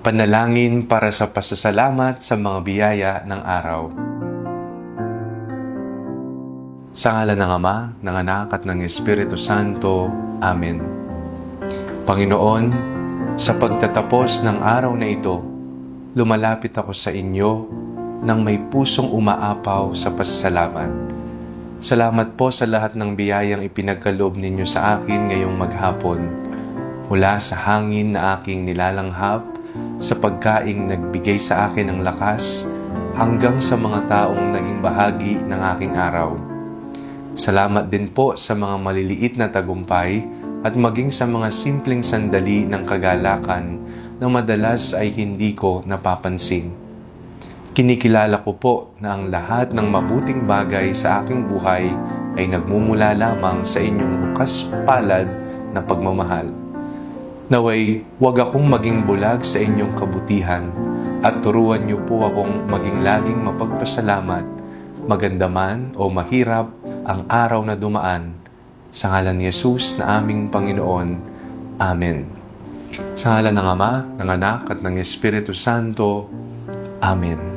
Panalangin para sa pasasalamat sa mga biyaya ng araw. Sa ngalan ng Ama, ng Anak at ng Espiritu Santo. Amen. Panginoon, sa pagtatapos ng araw na ito, lumalapit ako sa inyo nang may pusong umaapaw sa pasasalamat. Salamat po sa lahat ng biyayang ipinagkaloob ninyo sa akin ngayong maghapon, mula sa hangin na aking nilalanghap, sa pagkaing nagbigay sa akin ng lakas, hanggang sa mga taong naging bahagi ng aking araw. Salamat din po sa mga maliliit na tagumpay at maging sa mga simpleng sandali ng kagalakan na madalas ay hindi ko napapansin. Kinikilala ko po na ang lahat ng mabuting bagay sa aking buhay ay nagmumula lamang sa inyong bukas palad na pagmamahal. Naway, huwag akong maging bulag sa inyong kabutihan at turuan niyo po akong maging laging mapagpasalamat, maganda man o mahirap ang araw na dumaan. Sa ngalan ni Jesus na aming Panginoon. Amen. Sa ngalan ng Ama, ng Anak at ng Espiritu Santo. Amen.